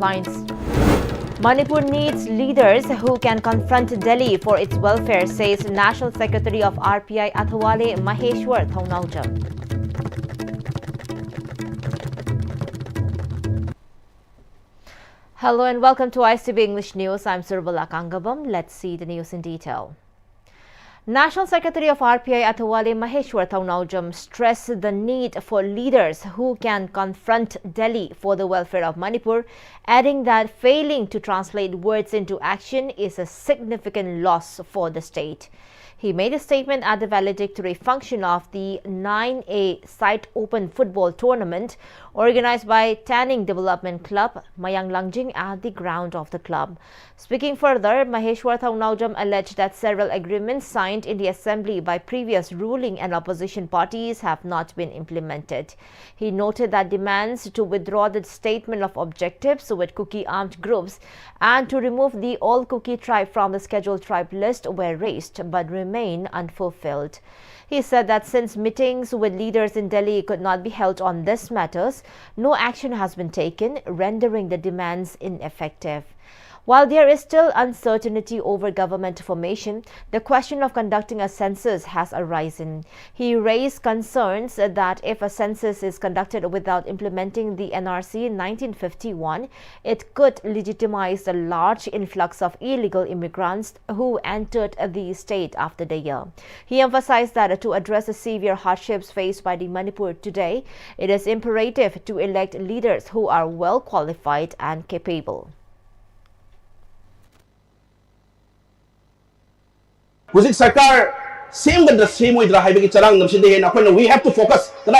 headlines. Manipur needs leaders who can confront Delhi for its welfare, says National Secretary of RPI Athawale Maheshwar Thaunaujam. Hello and welcome to ICB English News. I'm Surbala Kangabam. Let's see the news in detail. National Secretary of RPI Athawale Maheshwar Thaunaujam stressed the need for leaders who can confront Delhi for the welfare of Manipur, adding that failing to translate words into action is a significant loss for the state. He made a statement at the valedictory function of the 9A Site Open Football Tournament organized by Tanning Development Club, Mayang Langjing, at the ground of the club. Speaking further, Maheshwar Thaunaujam alleged that several agreements signed in the assembly by previous ruling and opposition parties have not been implemented. He noted that demands to withdraw the statement of objectives with Kuki armed groups and to remove the All Kuki tribe from the scheduled tribe list were raised but remain unfulfilled. He said that since meetings with leaders in Delhi could not be held on these matters, no action has been taken, rendering the demands ineffective. While there is still uncertainty over government formation, the question of conducting a census has arisen. He raised concerns that if a census is conducted without implementing the NRC in 1951, it could legitimize the large influx of illegal immigrants who entered the state after the year. He emphasized that to address the severe hardships faced by the Manipur today, it is imperative to elect leaders who are well qualified and capable. Hujik Sarkar same with the same way that we have to focus that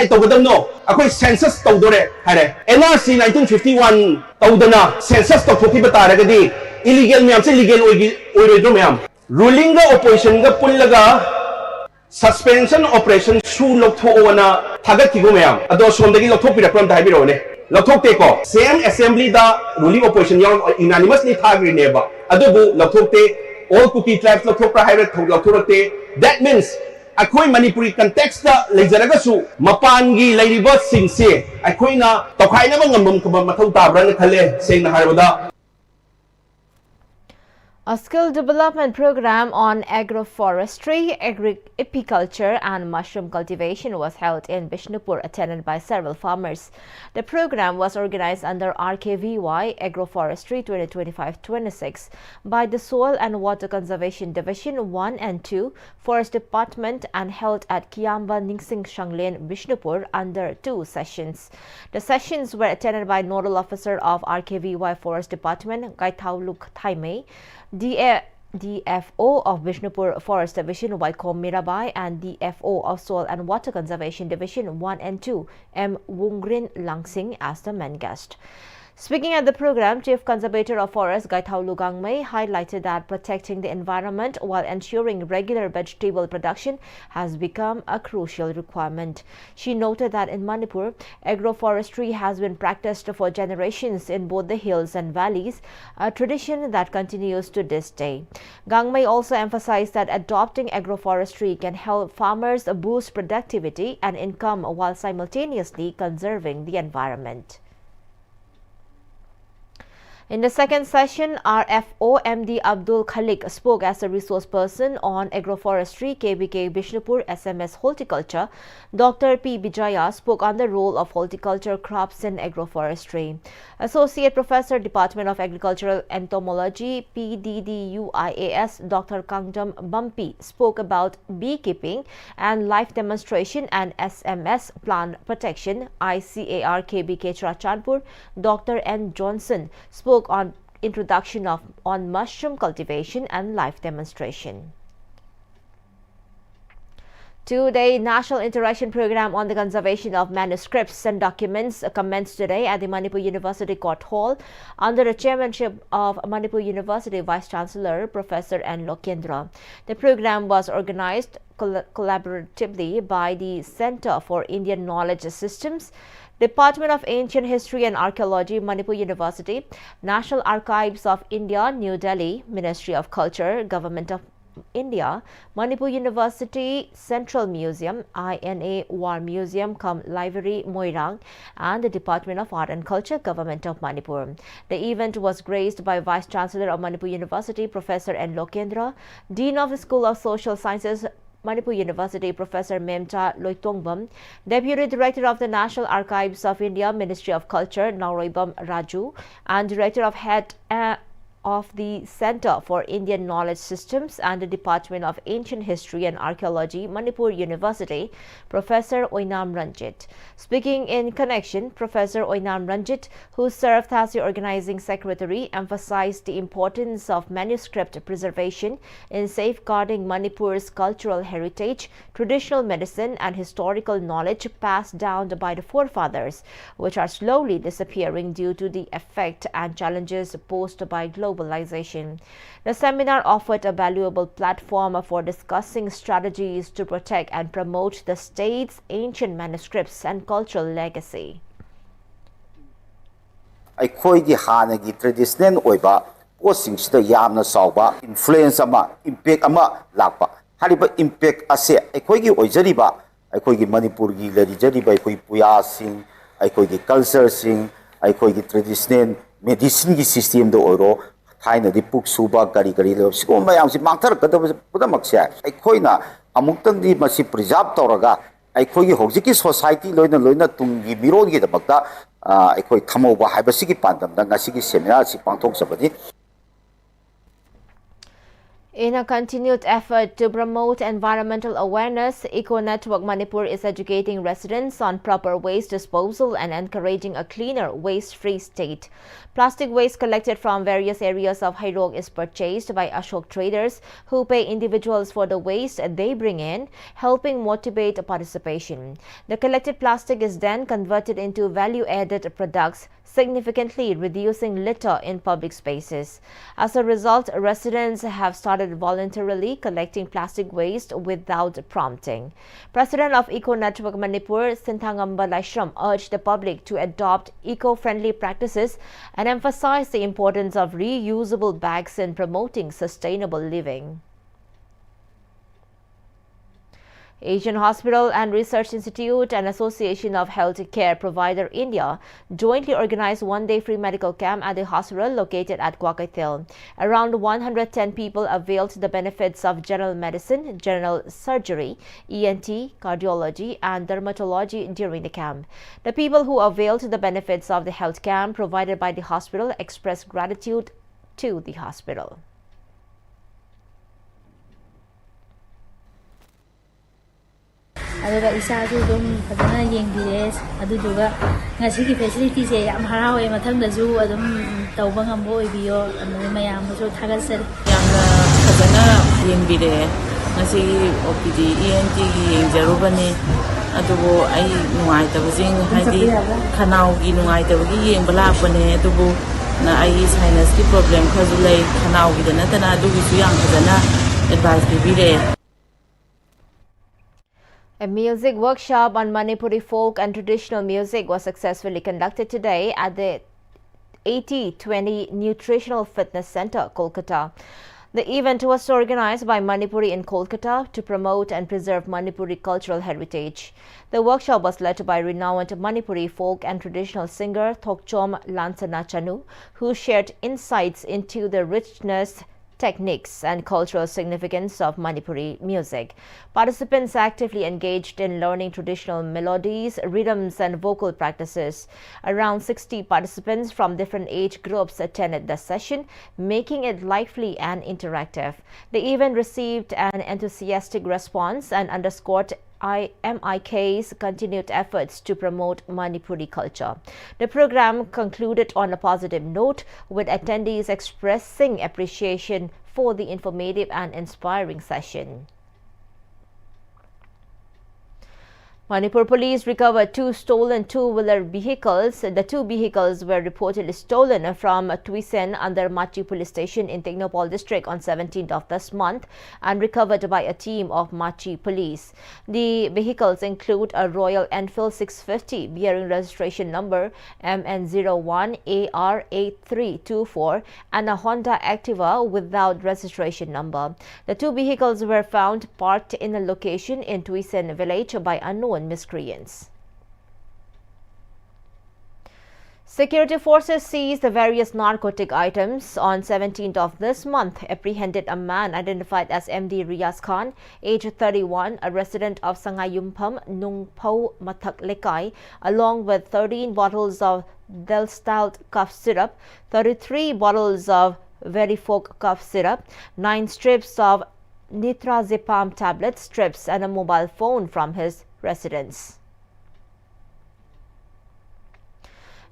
census NRC 1951 census illegal ruling opposition suspension operation same assembly the ruling opposition unanimously all Kuki tribes that means ako'y Manipuri context na leizaragasu mapangi lairiba singse ako'y na tawkai na mga mathaw tabra na khale sing na haribada. A skill development program on agroforestry, apiculture and mushroom cultivation was held in Bishnupur, attended by several farmers. The program was organized under RKVY Agroforestry 2025-26 by the Soil and Water Conservation Division 1 and 2 Forest Department and held at Kiamba Ningsing Shanglen, Bishnupur under 2 sessions. The sessions were attended by Nodal Officer of RKVY Forest Department, Gaitauluk Thaime, DFO of Bishnupur Forest Division Waikom Mirabai and DFO of Soil and Water Conservation Division 1 and 2 M. Wungrin Langsing as the main guest. Speaking at the program, Chief Conservator of Forest Gaithau Lugangmei highlighted that protecting the environment while ensuring regular vegetable production has become a crucial requirement. She noted that in Manipur, agroforestry has been practiced for generations in both the hills and valleys, a tradition that continues to this day. Gangmei also emphasized that adopting agroforestry can help farmers boost productivity and income while simultaneously conserving the environment. In the second session, RFO MD Abdul Khalik spoke as a resource person on agroforestry KBK Bishnupur SMS Horticulture. Dr. P. Bijaya spoke on the role of horticulture crops in agroforestry. Associate Professor, Department of Agricultural Entomology, PDDUIAS, Dr. Kangdam Bumpy spoke about beekeeping and life demonstration and SMS plant protection. ICAR KBK Churachandpur, Dr. N. Johnson spoke on introduction on mushroom cultivation and life demonstration. Two-day National Interaction Program on the Conservation of Manuscripts and Documents commenced today at the Manipur University Court Hall under the chairmanship of Manipur University Vice-Chancellor Professor N. Lokendra. The program was organized collaboratively by the Center for Indian Knowledge Systems, Department of Ancient History and Archaeology, Manipur University, National Archives of India, New Delhi, Ministry of Culture, Government of India, Manipur University Central Museum, INA War Museum Library Moirang, and the Department of Art and Culture, Government of Manipur. The event was graced by Vice Chancellor of Manipur University, Professor N. Lokendra, Dean of the School of Social Sciences, Manipur University, Professor Memta Loitongbam, Deputy Director of the National Archives of India, Ministry of Culture, Naroibam Raju, and Director of Head of the Center for Indian Knowledge Systems and the Department of Ancient History and Archaeology, Manipur University, Professor Oinam Ranjit. Speaking in connection, Professor Oinam Ranjit, who served as the organizing secretary, emphasized the importance of manuscript preservation in safeguarding Manipur's cultural heritage, traditional medicine, and historical knowledge passed down by the forefathers, which are slowly disappearing due to the effect and challenges posed by globalization. The seminar offered a valuable platform for discussing strategies to protect and promote the state's ancient manuscripts and cultural legacy. ꯑꯩꯈꯣꯏꯒꯤ ꯍꯥꯟꯅꯒꯤ traditional ꯑꯣꯏꯕ ꯄꯣꯠꯁꯤꯡꯁꯤꯗ ꯌꯥꯝꯅ ꯆꯥꯎꯕ influence ꯑꯃ impact ꯑꯃ ꯂꯥꯛꯄ ꯍꯥꯏꯔꯤꯕ impact ꯑꯁꯦ ꯑꯩꯈꯣꯏꯒꯤ ꯑꯣꯏꯖꯔꯤꯕ ꯑꯩꯈꯣꯏꯒꯤ ꯃꯅꯤꯄꯨꯔꯒꯤ ꯂꯩꯖꯔꯤꯕ ꯑꯩꯈꯣꯏ ꯄꯨꯌꯥꯁꯤꯡ ꯑꯩꯈꯣꯏꯒꯤ ꯀꯜꯆꯔꯁꯤꯡ ꯑꯩꯈꯣꯏꯒꯤ ꯇ꯭ꯔꯦꯗꯤꯁꯅꯦꯜ ꯃꯦꯗꯤꯁꯤꯟꯒꯤ ꯁꯤꯁꯇꯦꯝꯗ ꯑꯣꯏꯔꯣ ꯊꯥꯏꯅꯗꯤ ꯄꯨꯛ ꯁꯨꯕ ꯀꯔꯤ ꯀꯔꯤ ꯂꯩꯕ ꯁꯤꯒꯨꯝꯕ ꯃꯌꯥꯝꯁꯤ ꯃꯥꯡꯊꯔꯛꯀꯗꯕ ꯄꯨꯝꯅꯃꯛꯁꯦ ꯑꯩꯈꯣꯏꯅ ꯑꯃꯨꯛꯇꯪꯗꯤ ꯃꯁꯤ ꯄ꯭ꯔꯤꯖꯥꯔꯕ ꯇꯧꯔꯒ ꯑꯩꯈꯣꯏꯒꯤ ꯍꯧꯖꯤꯛꯀꯤ ꯁꯣꯁꯥꯏꯇꯤ ꯂꯣꯏꯅ ꯇꯨꯡꯒꯤ ꯃꯤꯔꯣꯜꯒꯤꯗꯃꯛꯇ ꯑꯩꯈꯣꯏ ꯊꯝꯍꯧꯕ ꯍꯥꯏꯕꯁꯤꯒꯤ ꯄꯥꯟꯗꯝꯗ ꯉꯁꯤꯒꯤ ꯁꯦꯃꯤꯅꯥꯔ ꯑꯁꯤ ꯄꯥꯡꯊꯣꯛꯆꯕꯅꯤ. In a continued effort to promote environmental awareness, Eco Network Manipur is educating residents on proper waste disposal and encouraging a cleaner, waste-free state. Plastic waste collected from various areas of Hairog is purchased by Ashok traders who pay individuals for the waste they bring in, helping motivate participation. The collected plastic is then converted into value-added products, significantly reducing litter in public spaces. As a result, residents have started voluntarily collecting plastic waste without prompting. President of Eco Network Manipur, Sinthangamba Laishram, urged the public to adopt eco-friendly practices and emphasize the importance of reusable bags in promoting sustainable living. Asian Hospital and Research Institute and Association of Healthcare Provider India jointly organized one-day free medical camp at the hospital located at Kwakaithil. Around 110 people availed the benefits of general medicine, general surgery, ENT, cardiology, and dermatology during the camp. The people who availed the benefits of the health camp provided by the hospital expressed gratitude to the hospital. ꯑꯗꯨꯒ ꯏꯁꯥꯁꯨ ꯑꯗꯨꯝ ꯐꯖꯅ ꯌꯦꯡꯕꯤꯔꯦ ꯑꯗꯨꯗꯨꯒ ꯉꯁꯤꯒꯤ ꯐꯦꯁꯤꯂꯤꯇꯤꯁꯦ ꯌꯥꯝ ꯍꯔꯥꯎꯋꯦ ꯃꯊꯪꯗꯁꯨ ꯑꯗꯨꯝ ꯇꯧꯕ ꯉꯝꯕ ꯑꯣꯏꯕꯤꯌꯣ ꯑꯗꯨ ꯃꯌꯥꯝꯕꯨꯁꯨ ꯊꯥꯒꯠꯆꯔꯤ ꯌꯥꯝꯅ ꯐꯖꯅ ꯌꯦꯡꯕꯤꯔꯦ ꯉꯁꯤꯒꯤ OPD ENTꯒꯤ ꯌꯦꯡꯖꯔꯨꯕꯅꯤ ꯑꯗꯨꯕꯨ ꯑꯩ ꯅꯨꯡꯉꯥꯏꯇꯕꯁꯤꯡ ꯍꯥꯏꯗꯤ ꯈꯅꯥꯎꯒꯤ ꯅꯨꯡꯉꯥꯏꯇꯕꯒꯤ ꯌꯦꯡꯕ ꯂꯥꯛꯄꯅꯦ ꯑꯗꯨꯕꯨ ꯑꯩ ꯁꯥꯏꯅꯁꯀꯤ ꯄ꯭ꯔꯣꯕ꯭ꯂꯦꯝ ꯈꯔꯁꯨ ꯂꯩ ꯈꯅꯥꯎꯒꯤꯗ ꯅꯠꯇꯅ ꯑꯗꯨꯒꯤꯁꯨ ꯌꯥꯝ ꯐꯖꯅ ꯑꯦꯗꯚꯥꯏꯁ ꯄꯤꯕꯤꯔꯦ. A music workshop on Manipuri folk and traditional music was successfully conducted today at the 8020 Nutritional Fitness Center, Kolkata. The event was organized by Manipuri in Kolkata to promote and preserve Manipuri cultural heritage. The workshop was led by renowned Manipuri folk and traditional singer Thokchom Lansana Chanu, who shared insights into the richness, techniques, and cultural significance of Manipuri music. Participants actively engaged in learning traditional melodies, rhythms, and vocal practices. Around 60 participants from different age groups attended the session, making it lively and interactive. The event received an enthusiastic response and underscored MIK's continued efforts to promote Manipuri culture. The program concluded on a positive note, with attendees expressing appreciation for the informative and inspiring session. Manipur police recovered 2 stolen two-wheeler vehicles. The 2 vehicles were reportedly stolen from Tuisen under Machi police station in Technopol district on 17th of this month and recovered by a team of Machi police. The vehicles include a Royal Enfield 650 bearing registration number MN01AR8324 and a Honda Activa without registration number. The 2 vehicles were found parked in a location in Tuisen village by unknown miscreants. Security forces seized the various narcotic items. On 17th of this month, apprehended a man identified as MD Riaz Khan, age 31, a resident of Sangayumpam, Nungpo Mathak Lekai, along with 13 bottles of Delstalt cough syrup, 33 bottles of Verifolk cough syrup, 9 strips of Nitrazepam tablet strips and a mobile phone from his residence.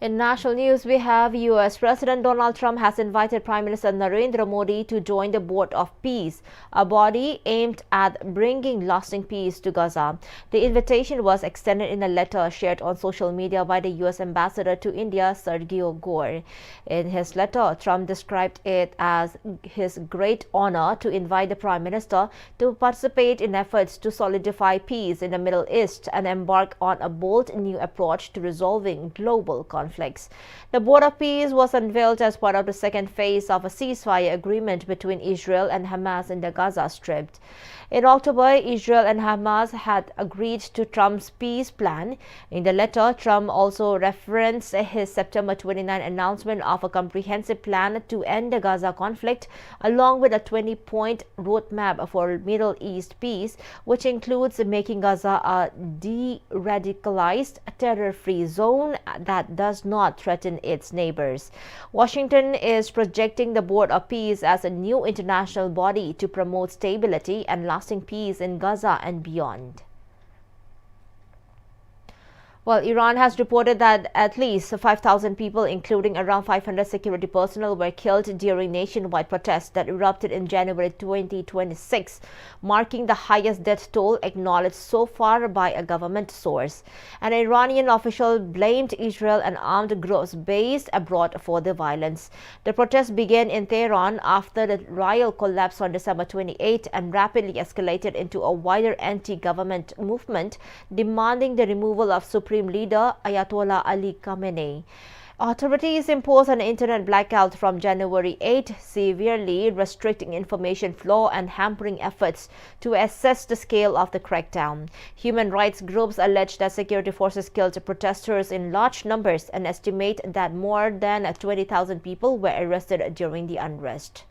In national news, we have U.S. President Donald Trump has invited Prime Minister Narendra Modi to join the Board of Peace, a body aimed at bringing lasting peace to Gaza. The invitation was extended in a letter shared on social media by the U.S. Ambassador to India, Sergio Gore. In his letter, Trump described it as his great honor to invite the Prime Minister to participate in efforts to solidify peace in the Middle East and embark on a bold new approach to resolving global conflicts. The Board of Peace was unveiled as part of the second phase of a ceasefire agreement between Israel and Hamas in the Gaza Strip. In October, Israel and Hamas had agreed to Trump's peace plan. In the letter, Trump also referenced his September 29 announcement of a comprehensive plan to end the Gaza conflict, along with a 20-point roadmap for Middle East peace, which includes making Gaza a de-radicalized, terror-free zone that does not threaten its neighbors. Washington is projecting the Board of Peace as a new international body to promote stability and lasting peace in Gaza and beyond. Well, Iran has reported that at least 5,000 people, including around 500 security personnel, were killed during nationwide protests that erupted in January 2026, marking the highest death toll acknowledged so far by a government source. An Iranian official blamed Israel and armed groups based abroad for the violence. The protests began in Tehran after the royal collapse on December 28 and rapidly escalated into a wider anti-government movement demanding the removal of Supreme Leader Ayatollah Ali Khamenei. Authorities imposed an internet blackout from January 8, severely restricting information flow and hampering efforts to assess the scale of the crackdown. Human rights groups allege that security forces killed protesters in large numbers and estimate that more than 20,000 people were arrested during the unrest.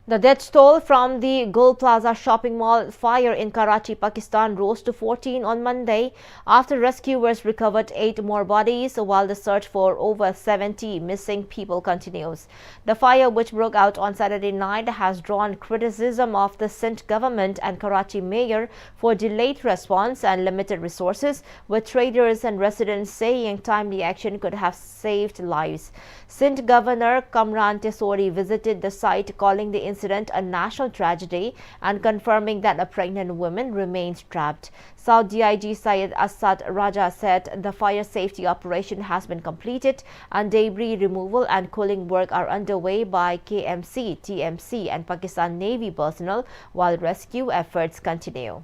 The death toll from the Gul Plaza shopping mall fire in Karachi, Pakistan rose to 14 on Monday after rescuers recovered 8 more bodies while the search for over 70 missing people continues. The fire, which broke out on Saturday night, has drawn criticism of the Sindh government and Karachi mayor for delayed response and limited resources, with traders and residents saying timely action could have saved lives. Sindh Governor Kamran Tesori visited the site, calling the incident a national tragedy and confirming that a pregnant woman remains trapped. South DIG Syed Asad Raja said the fire safety operation has been completed and debris removal and cooling work are underway by KMC, TMC and Pakistan Navy personnel while rescue efforts continue.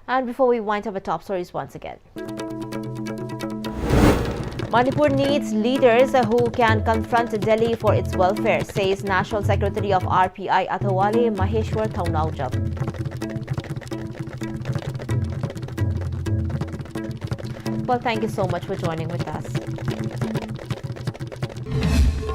And before we wind up the top stories once again. Manipur needs leaders who can confront Delhi for its welfare, says National Secretary of RPI Athawale Maheshwar Thaunaujam. Well, thank you so much for joining with us.